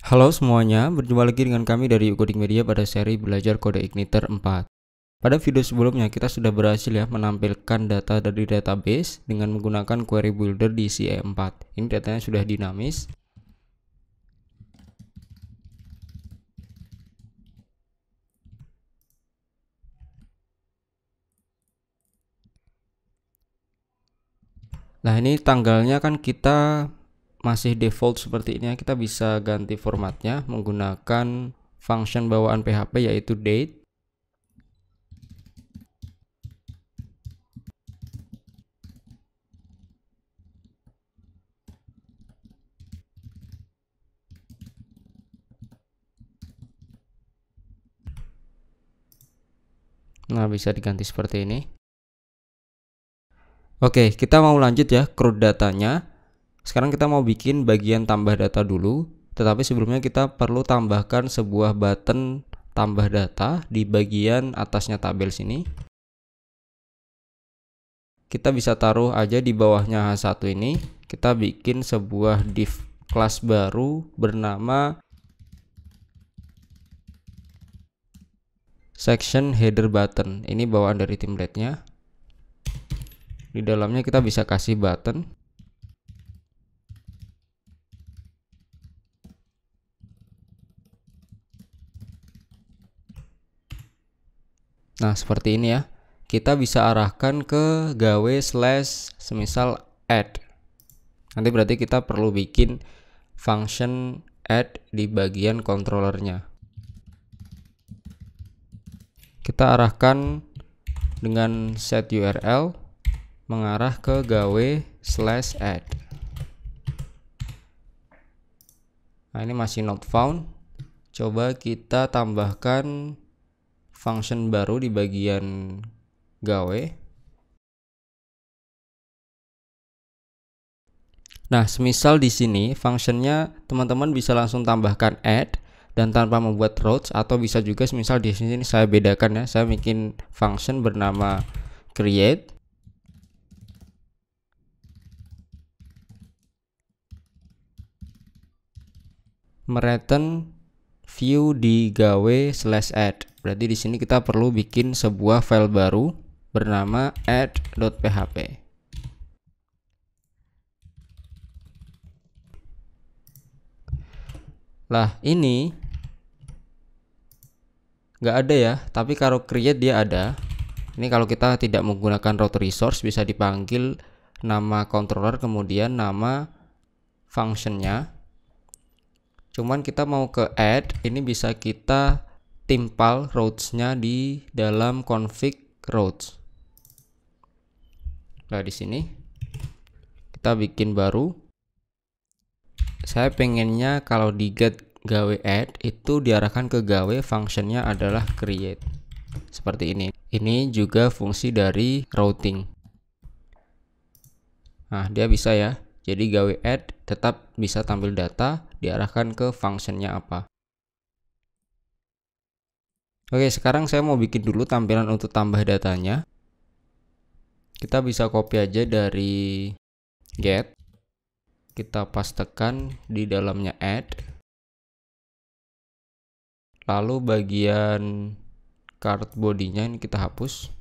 Halo semuanya, berjumpa lagi dengan kami dari Coding Media pada seri belajar kode Igniter 4. Pada video sebelumnya kita sudah berhasil menampilkan data dari database dengan menggunakan query builder di CE4. Ini datanya sudah dinamis. Nah, ini tanggalnya kan kita masih default seperti ini ya. Kita bisa ganti formatnya menggunakan function bawaan PHP yaitu date. Nah, bisa diganti seperti ini. Oke, kita mau lanjut ya CRUD datanya. Sekarang kita mau bikin bagian tambah data dulu, tetapi sebelumnya kita perlu tambahkan sebuah button tambah data di bagian atasnya tabel sini. Kita bisa taruh aja di bawahnya H1 ini. Kita bikin sebuah div class baru bernama section header button. Ini bawaan dari template-nya. Di dalamnya kita bisa kasih button. Nah, seperti ini ya. Kita bisa arahkan ke gawe slash semisal add. Nanti berarti kita perlu bikin function add di bagian controllernya. Kita arahkan dengan set URL mengarah ke gawe slash add. Nah, ini masih not found. Coba kita tambahkan function baru di bagian gawe. Nah, semisal di sini functionnya teman-teman bisa langsung tambahkan add dan tanpa membuat routes, atau bisa juga semisal di sini saya bedakan ya, saya bikin function bernama create. Mereturn view di gawe slash add. Berarti di sini kita perlu bikin sebuah file baru bernama add.php. Lah, ini nggak ada ya, tapi kalau create dia ada. Ini kalau kita tidak menggunakan route resource bisa dipanggil nama controller kemudian nama functionnya. Cuman kita mau ke add, ini bisa kita timpal routes-nya di dalam config routes. Nah, di sini kita bikin baru. Saya pengennya kalau di get gawe add itu diarahkan ke gawe functionnya adalah create. Seperti ini. Ini juga fungsi dari routing. Nah, dia bisa ya. Jadi gawe add tetap bisa tampil data diarahkan ke functionnya apa. Oke, sekarang saya mau bikin dulu tampilan untuk tambah datanya. Kita bisa copy aja dari get. Kita pastekan di dalamnya add. Lalu bagian card body-nya ini kita hapus.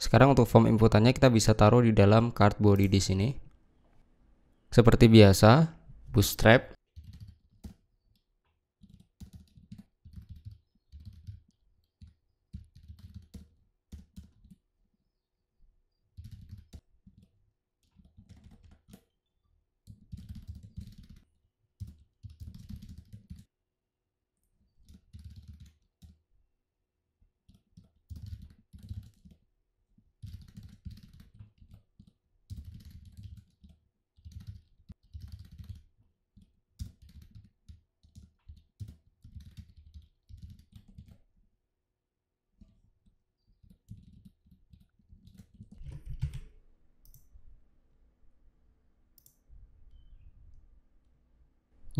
Sekarang untuk form inputannya kita bisa taruh di dalam card body di sini. Seperti biasa, bootstrap.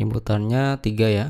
Inputannya 3 ya.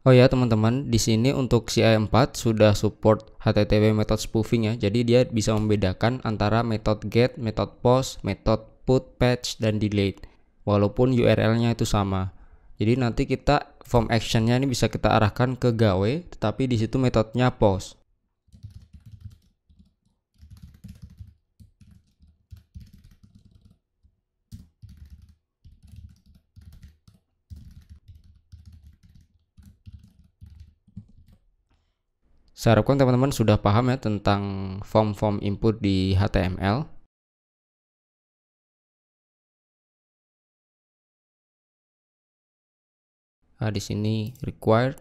Oh ya teman-teman, di sini untuk CI4 sudah support HTTP method spoofing ya. Jadi dia bisa membedakan antara method get, method post, method put, patch, dan delete. Walaupun URL-nya itu sama. Jadi nanti kita form action-nya ini bisa kita arahkan ke gawe, tetapi di situ metodenya post. Saya harapkan teman-teman sudah paham ya tentang form-form input di HTML. Nah, di sini required.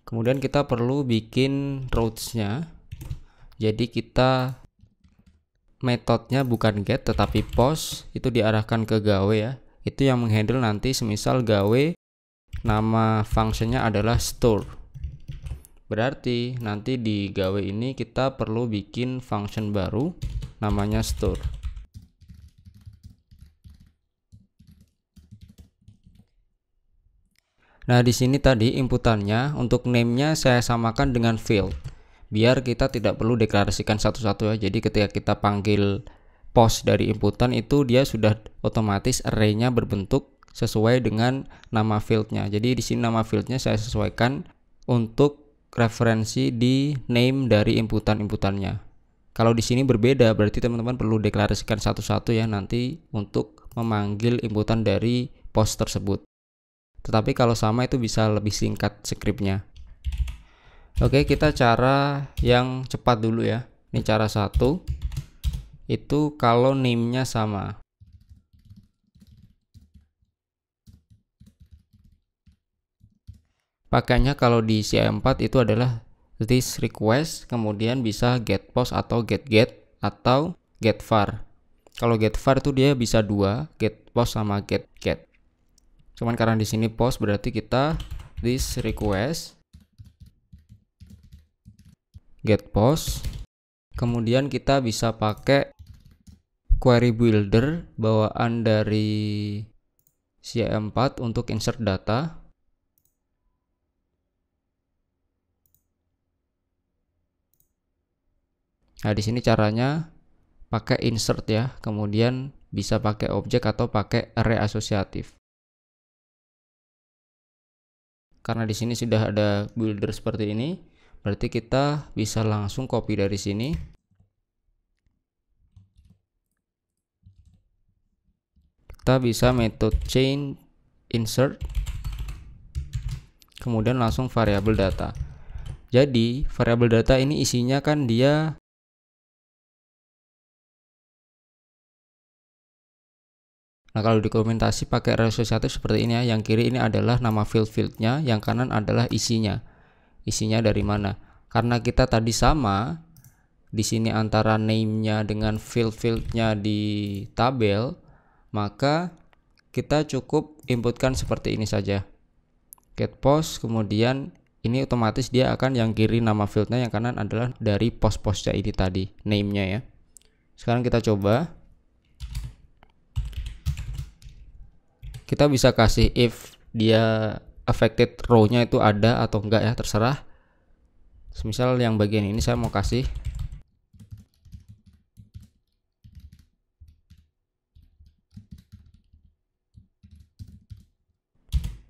Kemudian kita perlu bikin routes-nya. Jadi kita metodenya bukan get tetapi post, itu diarahkan ke gawe ya. Itu yang menghandle nanti semisal gawe nama functionnya adalah store. Berarti nanti di gawe ini kita perlu bikin function baru namanya store. Nah, di sini tadi inputannya untuk name-nya saya samakan dengan field. Biar kita tidak perlu deklarasikan satu-satu ya. Jadi ketika kita panggil post dari inputan itu dia sudah otomatis array-nya berbentuk sesuai dengan nama fieldnya. Jadi di sini nama fieldnya saya sesuaikan untuk referensi di name dari inputannya. Kalau di sini berbeda berarti teman-teman perlu deklarasikan satu-satu ya nanti untuk memanggil inputan dari post tersebut. Tetapi kalau sama itu bisa lebih singkat scriptnya. Oke, kita cara yang cepat dulu ya. Ini cara 1. Itu kalau name-nya sama. Pakainya kalau di CI4 itu adalah this request, kemudian bisa get post atau get atau get var. Kalau get var itu dia bisa 2, get post sama get. Cuman karena di sini post berarti kita this request get post. Kemudian kita bisa pakai query builder bawaan dari CI4 untuk insert data. Nah, di sini caranya pakai insert ya, kemudian bisa pakai objek atau pakai array asosiatif. Karena di sini sudah ada builder seperti ini, berarti kita bisa langsung copy dari sini. Kita bisa method chain insert, kemudian langsung variabel data. Jadi variabel data ini isinya kan dia Nah, kalau dokumentasi pakai array asosiatif seperti ini ya, yang kiri ini adalah nama fieldnya, yang kanan adalah isinya. Isinya dari mana? Karena kita tadi sama, di sini antara name-nya dengan field-fieldnya di tabel, maka kita cukup inputkan seperti ini saja. Get post, kemudian ini otomatis dia akan yang kiri nama fieldnya, yang kanan adalah dari post-postnya ini tadi, name-nya ya. Sekarang kita coba. Kita bisa kasih if dia affected row-nya itu ada atau enggak ya, terserah. Misal yang bagian ini saya mau kasih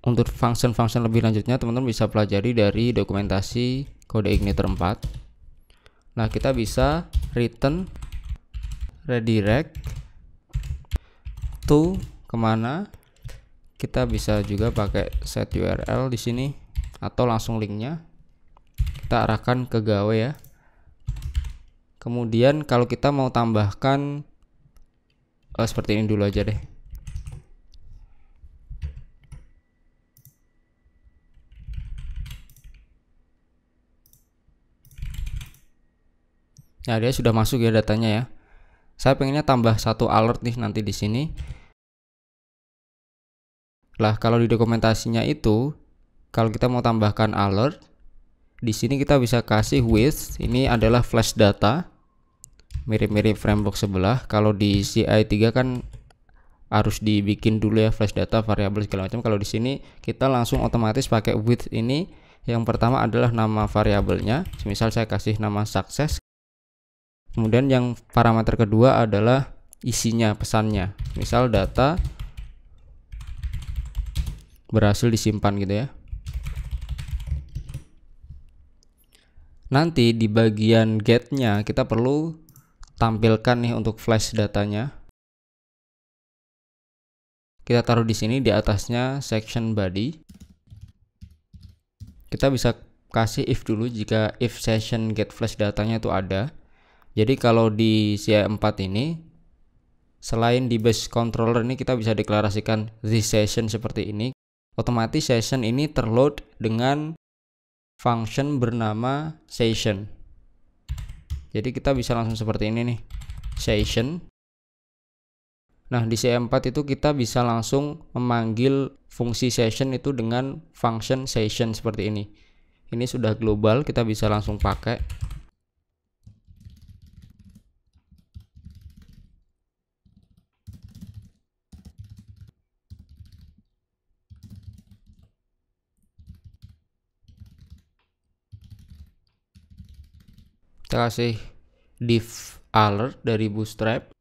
untuk function-function lebih lanjutnya teman-teman bisa pelajari dari dokumentasi kode igniter 4. Nah, kita bisa return redirect to kemana. Kita bisa juga pakai set URL di sini atau langsung linknya kita arahkan ke gawe ya. Kemudian kalau kita mau tambahkan seperti ini dulu aja deh. Nah, dia sudah masuk ya datanya ya. Saya pengennya tambah satu alert nih nanti di sini. Lah, kalau di dokumentasinya itu, kalau kita mau tambahkan alert, di sini kita bisa kasih with, ini adalah flash data. Mirip-mirip framework sebelah. Kalau di CI3 kan harus dibikin dulu ya flash data, variabel segala macam. Kalau di sini kita langsung otomatis pakai with ini. Yang pertama adalah nama variabelnya. Misal saya kasih nama success. Kemudian yang parameter kedua adalah isinya, pesannya. Misal data berhasil disimpan gitu ya. Nanti di bagian get-nya kita perlu tampilkan nih untuk flash datanya. Kita taruh di sini di atasnya section body. Kita bisa kasih if dulu jika if session get flash datanya itu ada. Jadi kalau di CI4 ini selain di base controller ini kita bisa deklarasikan this session seperti ini. Otomatis session ini terload dengan function bernama session. Jadi kita bisa langsung seperti ini nih, session. Nah, di CI4 itu kita bisa langsung memanggil fungsi session itu dengan function session seperti ini. Ini sudah global, kita bisa langsung pakai. Kita kasih div alert dari Bootstrap.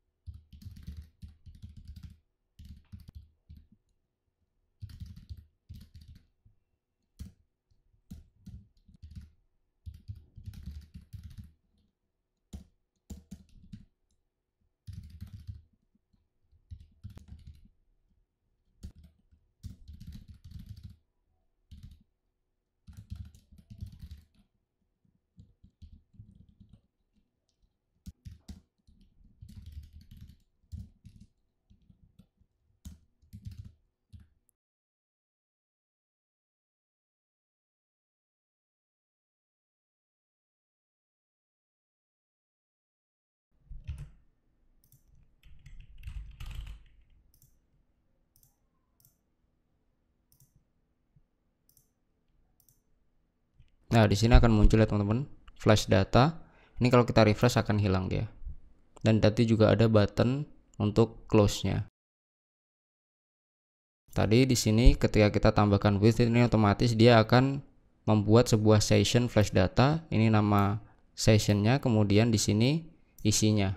Nah, di sini akan muncul ya teman-teman, flash data. Ini kalau kita refresh akan hilang dia. Dan tadi juga ada button untuk close-nya. Tadi di sini ketika kita tambahkan with ini otomatis dia akan membuat sebuah session flash data. Ini nama sessionnya, kemudian di sini isinya.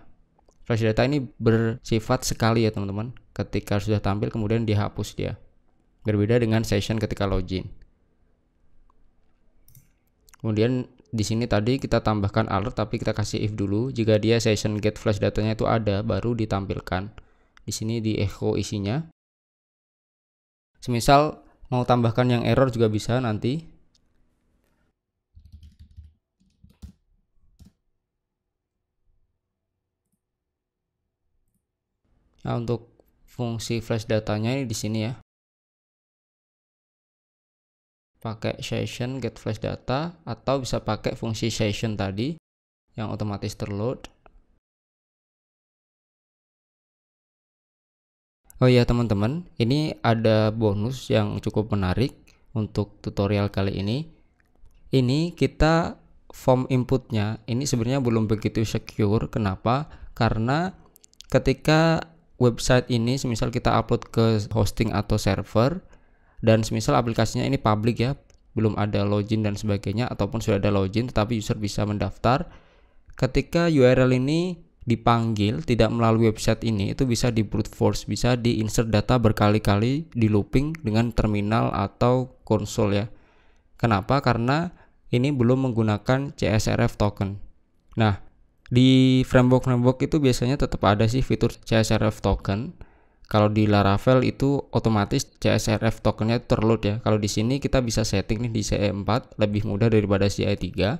Flash data ini bersifat sekali ya teman-teman. Ketika sudah tampil kemudian dihapus dia. Berbeda dengan session ketika login. Kemudian di sini tadi kita tambahkan alert tapi kita kasih if dulu. Jika dia session get flash datanya itu ada, baru ditampilkan. Di sini di echo isinya. Semisal mau tambahkan yang error juga bisa nanti. Nah, untuk fungsi flash datanya ini di sini ya. Pakai session get flash data atau bisa pakai fungsi session tadi. yang otomatis terload. Oh iya teman-teman, ini ada bonus yang cukup menarik untuk tutorial kali ini. Ini kita form inputnya ini sebenarnya belum begitu secure. Kenapa? Karena ketika website ini semisal kita upload ke hosting atau server dan semisal aplikasinya ini public ya, belum ada login dan sebagainya, ataupun sudah ada login tetapi user bisa mendaftar, ketika URL ini dipanggil tidak melalui website ini, itu bisa di brute force, bisa di insert data berkali-kali di looping dengan terminal atau konsol ya. Kenapa? Karena ini belum menggunakan CSRF token. Nah, di framework itu biasanya tetap ada sih fitur CSRF token. Kalau di Laravel itu otomatis CSRF tokennya terload ya. Kalau di sini kita bisa setting nih di CE4, lebih mudah daripada CE3.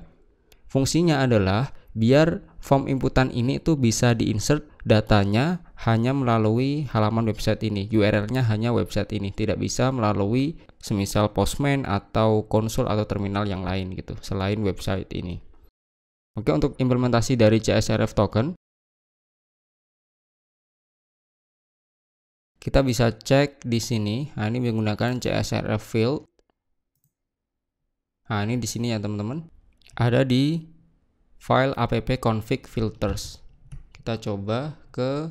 Fungsinya adalah biar form inputan ini tuh bisa diinsert datanya hanya melalui halaman website ini, URL-nya hanya website ini, tidak bisa melalui semisal Postman atau konsol atau terminal yang lain gitu selain website ini. Oke, untuk implementasi dari CSRF token kita bisa cek di sini. Nah, ini menggunakan CSRF field. Nah, ini di sini ya teman-teman. Ada di file app config filters. Kita coba ke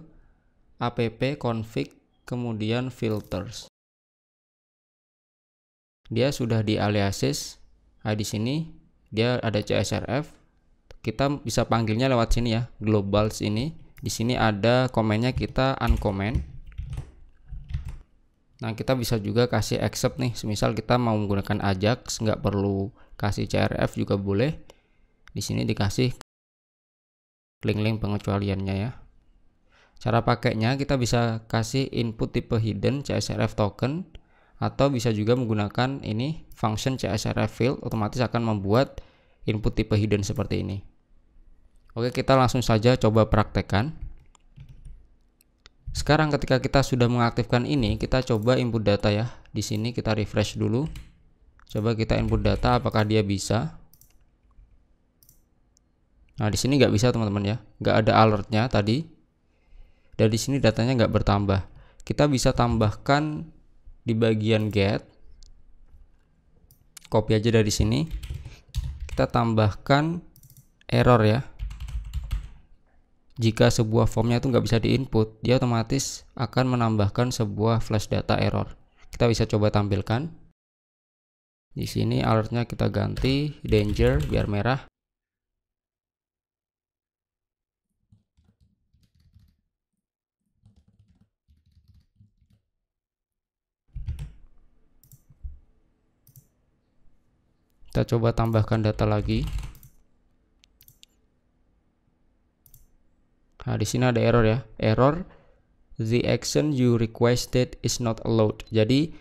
app config kemudian filters. Dia sudah di aliases. Nah, di sini dia ada CSRF. Kita bisa panggilnya lewat sini ya, globals ini. Di sini ada komennya, kita uncomment. Nah, kita bisa juga kasih accept nih. Semisal kita mau menggunakan Ajax, nggak perlu kasih CRF juga boleh. Di sini dikasih link-link pengecualiannya ya. Cara pakainya kita bisa kasih input tipe hidden CSRF token, atau bisa juga menggunakan ini function CSRF field, otomatis akan membuat input tipe hidden seperti ini. Oke, kita langsung saja coba praktekkan. Sekarang ketika kita sudah mengaktifkan ini, kita coba input data ya. Di sini kita refresh dulu. Coba kita input data, apakah dia bisa. Nah, di sini nggak bisa teman-teman ya, nggak ada alertnya tadi. Dan di sini datanya nggak bertambah. Kita bisa tambahkan di bagian get. Copy aja dari sini. Kita tambahkan error ya. Jika sebuah formnya itu nggak bisa diinput, dia otomatis akan menambahkan sebuah flash data error. Kita bisa coba tampilkan. Di sini alertnya kita ganti danger biar merah. Kita coba tambahkan data lagi. Nah, di sini ada error ya. Error, the action you requested is not allowed. Jadi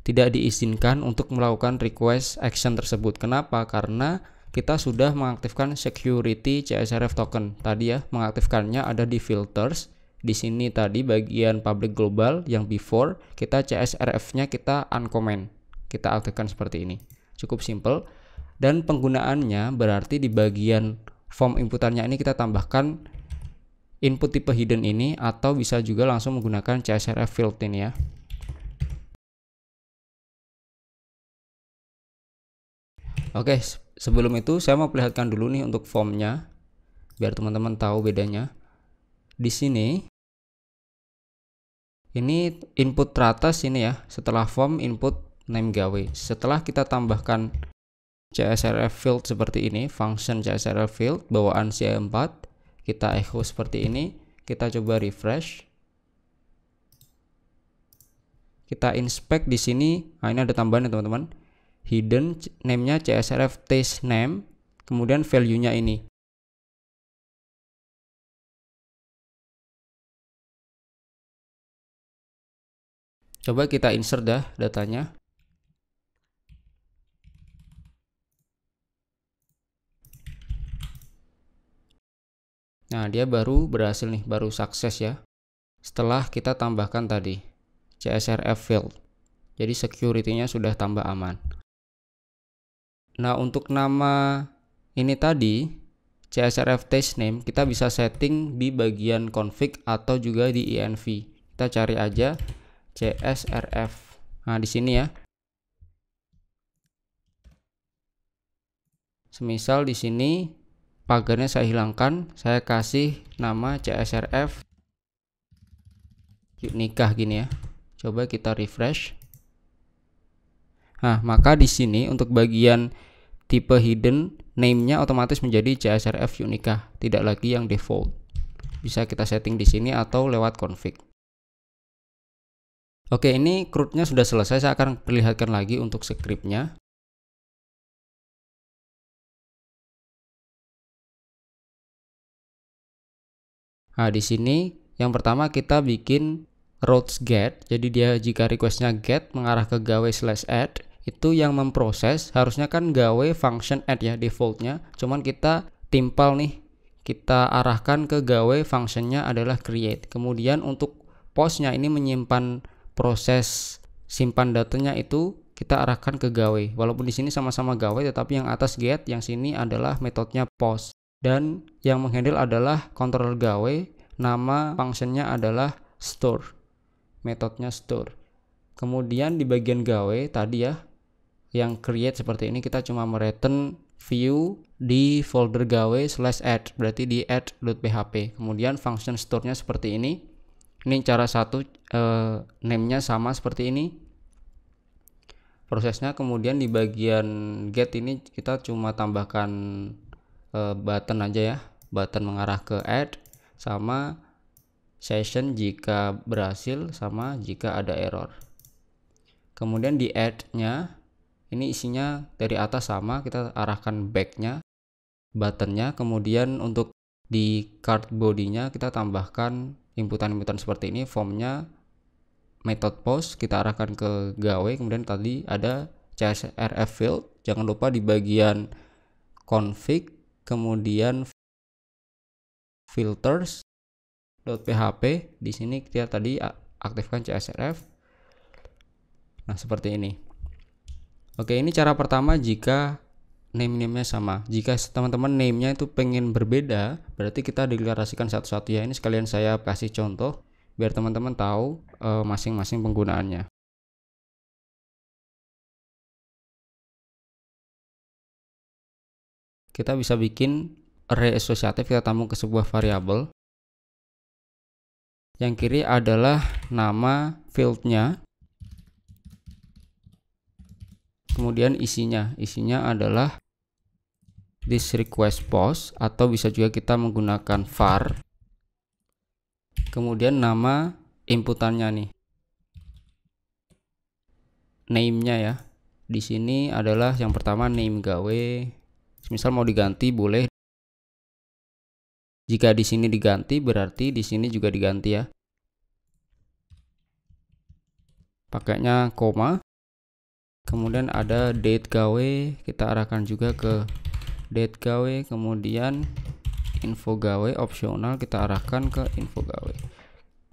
tidak diizinkan untuk melakukan request action tersebut. Kenapa? Karena kita sudah mengaktifkan security CSRF token. Tadi ya, mengaktifkannya ada di filters. Di sini tadi bagian public global yang before, kita CSRF-nya kita uncomment. Kita aktifkan seperti ini. Cukup simple. Dan penggunaannya berarti di bagian form inputannya ini kita tambahkan input tipe hidden ini, atau bisa juga langsung menggunakan CSRF field ini ya. Oke, sebelum itu saya mau perlihatkan dulu nih untuk formnya biar teman-teman tahu bedanya. Di sini ini input teratas ini ya, setelah form input name gawe. Setelah kita tambahkan CSRF field seperti ini, function CSRF field bawaan CE4, kita echo seperti ini. Kita coba refresh. Kita inspect di sini. Nah, ini ada tambahan ya teman-teman. Hidden name-nya CSRF taste name, kemudian value-nya ini. Coba kita insert dah datanya. Nah, dia baru berhasil nih, baru sukses ya. Setelah kita tambahkan tadi CSRF field. Jadi security-nya sudah tambah aman. Nah, untuk nama ini tadi CSRF test name kita bisa setting di bagian config atau juga di env. Kita cari aja CSRF. Nah, di sini ya. Semisal di sini pagarnya saya hilangkan, saya kasih nama CSRF nikah gini ya. Coba kita refresh. Nah, maka di sini untuk bagian tipe hidden name-nya otomatis menjadi CSRF Unikah, tidak lagi yang default. Bisa kita setting di sini atau lewat config. Oke, ini CRUD-nya sudah selesai. Saya akan perlihatkan lagi untuk script-nya. Nah, di sini yang pertama kita bikin routes get. Jadi dia jika request-nya get mengarah ke gawe/add, itu yang memproses harusnya kan gawe function add ya defaultnya, cuman kita timpal nih, kita arahkan ke gawe functionnya adalah create. Kemudian untuk postnya ini menyimpan proses simpan datanya itu kita arahkan ke gawe. Walaupun di sini sama-sama gawe, tetapi yang atas get, yang sini adalah metodenya post, dan yang menghandle adalah controller gawe. Nama functionnya adalah store, metodenya store. Kemudian di bagian gawe tadi ya, yang create seperti ini, kita cuma mereturn view di folder gawe/add, berarti di add.php. Kemudian function store-nya seperti ini. Ini cara satu, name-nya sama seperti ini prosesnya. Kemudian di bagian get ini kita cuma tambahkan button aja ya, button mengarah ke add, sama session jika berhasil, sama jika ada error. Kemudian di add-nya ini isinya dari atas sama, kita arahkan back-nya, button-nya. Kemudian untuk di card body-nya kita tambahkan inputan-inputan seperti ini. Form-nya method post, kita arahkan ke gawe. Kemudian tadi ada CSRF field, jangan lupa di bagian config, kemudian filters.php, di sini kita tadi aktifkan CSRF. Nah, seperti ini. Oke, ini cara pertama jika name-nya sama. Jika teman-teman name-nya itu pengen berbeda, berarti kita deklarasikan satu-satu ya. Ini sekalian saya kasih contoh biar teman-teman tahu masing-masing penggunaannya. Kita bisa bikin array asosiatif, kita tampung ke sebuah variabel. Yang kiri adalah nama field-nya. Kemudian isinya adalah this request post, atau bisa juga kita menggunakan var. Kemudian nama inputannya nih, name-nya ya. Di sini adalah yang pertama name gawe. Misal mau diganti boleh. Jika di sini diganti berarti di sini juga diganti ya. Pakainya koma. Kemudian ada date gawe, kita arahkan juga ke date gawe. Kemudian info gawe opsional, kita arahkan ke info gawe.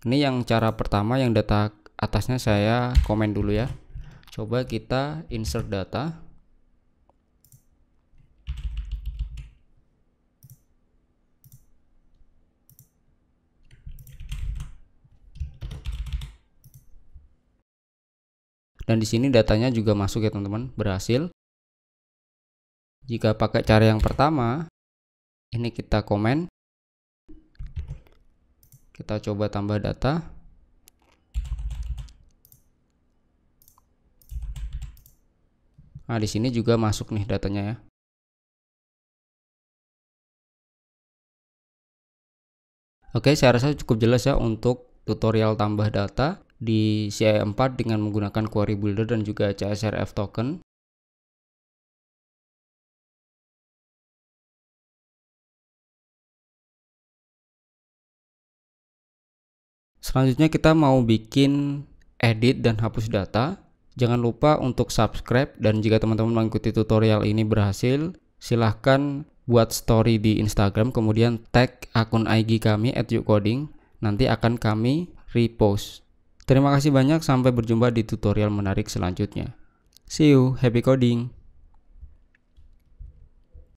Ini yang cara pertama, yang data atasnya saya komen dulu ya. Coba kita insert data. Dan di sini datanya juga masuk ya teman-teman, berhasil. Jika pakai cara yang pertama, ini kita komen. Kita coba tambah data. Nah, di sini juga masuk nih datanya ya. Oke, saya rasa cukup jelas ya untuk tutorial tambah data di CI4 dengan menggunakan query builder dan juga CSRF token. Selanjutnya kita mau bikin edit dan hapus data. Jangan lupa untuk subscribe, dan jika teman-teman mengikuti tutorial ini berhasil, silahkan buat story di Instagram, kemudian tag akun IG kami @yukcoding, nanti akan kami repost. Terima kasih banyak, sampai berjumpa di tutorial menarik selanjutnya. See you, happy coding!